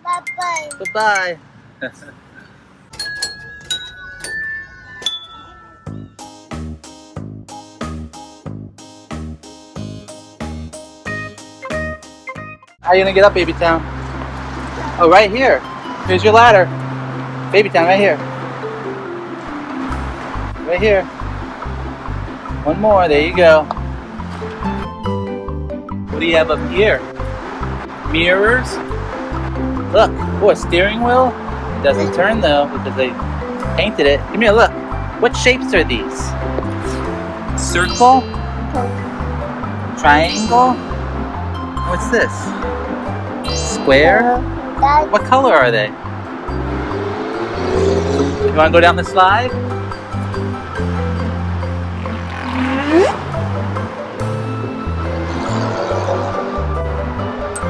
Bye-bye. Goodbye. How are you gonna get up, Babytown? Oh, right here. Here's your ladder. Babytown, right here. Right here. One more. There you go. What do you have up here? Mirrors. Look. Oh, a steering wheel. It doesn't turn though because they painted it. Come here. Look. What shapes are these? Circle. Triangle. What's this? Square? What color are they? You want to go down the slide?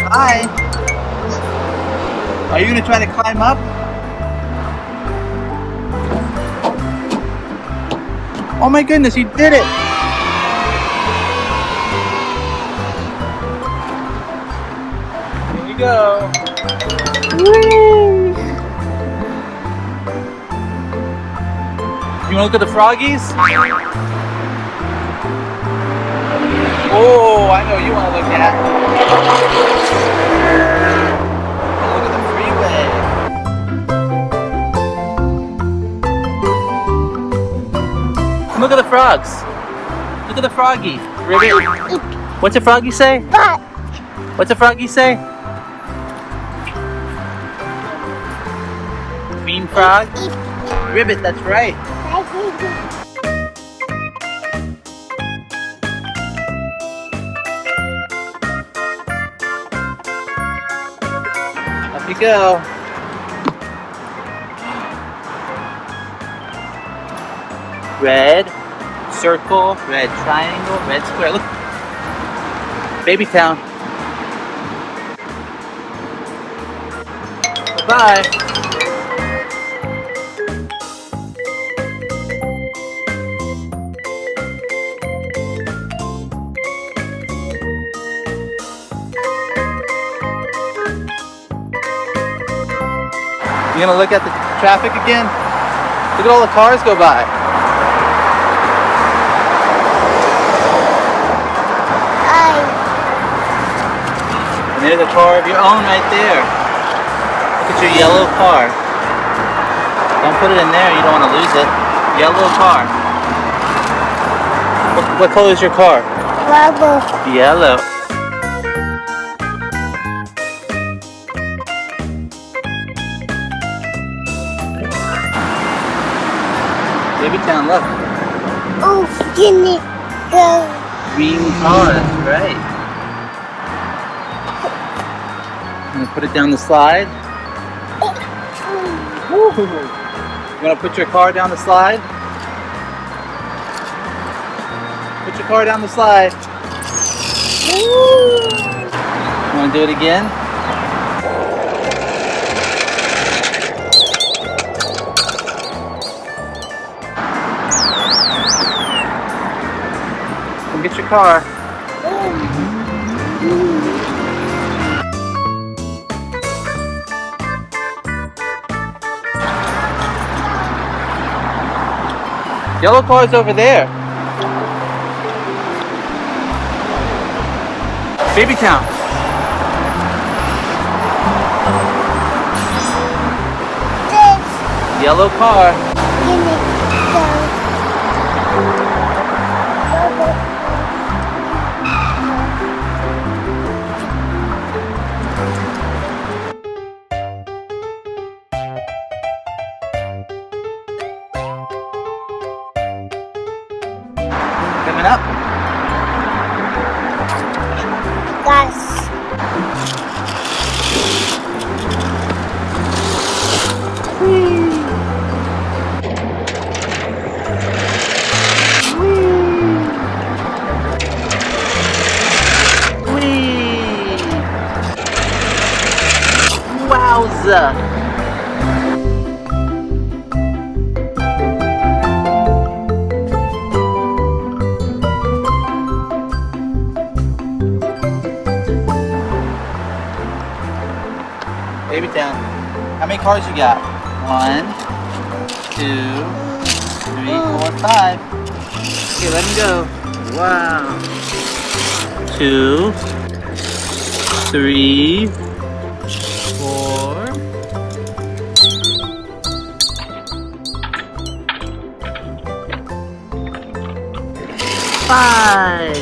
Hi! Are you going to try to climb up? Oh my goodness, you did it! Here you go. Whee! You want to look at the froggies? Oh, I know what you want to look at. Look at the freeway. And look at the frogs. Look at the froggy. Ribbit. What's a froggy say? But What's a froggy say? Green frog? Ribbit, that's right. Up you go. Red circle, red triangle, red square. Look. Babytown. Bye-bye. You gonna look at the traffic again? Look at all the cars go by. And there's a car of your own right there. Look at your yellow car. Don't put it in there, you don't want to lose it. Yellow car. What color is your car? Yellow. Babytown, look. oh, give me go. Green car, that's right. I'm gonna put it down the slide. You wanna put your car down the slide? Put your car down the slide. You wanna do it again? Come get your car. Yellow car's over there. Babytown. This. Yellow car. Give me go. Coming up. Gus. Wowza! Babytown. How many cars you got? 1, 2, 3, 4, 5. Okay, let me go. Wow. 2, 3, 4. 5.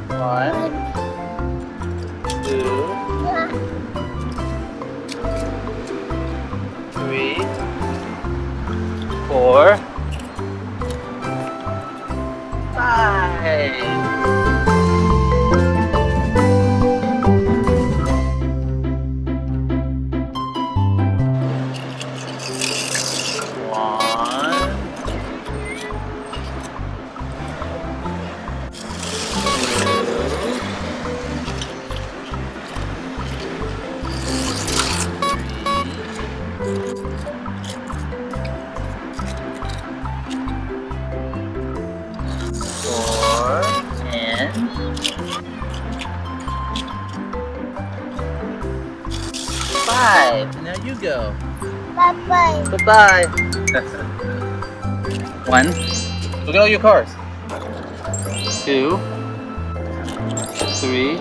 1, 2, 3, 4, 5. Five. Now you go. Bye-bye. Bye-bye. 1. Look at all your cars. 2, 3,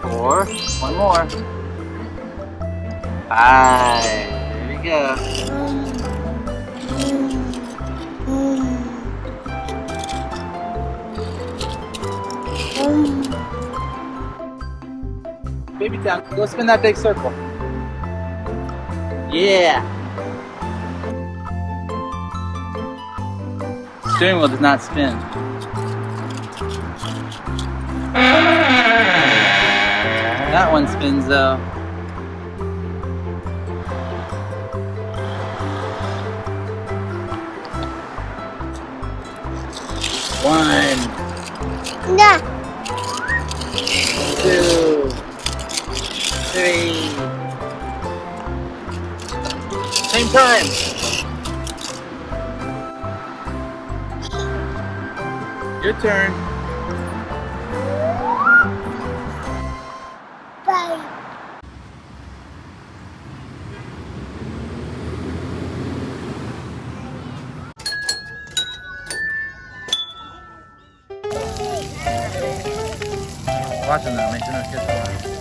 4. 1 more. 5. There we go. Babytown, go spin that big circle. Yeah. Steering wheel does not spin. That one spins though. One. Nah. 2, 3. Same time. Your turn. Bye. Watching them, making those kids laugh.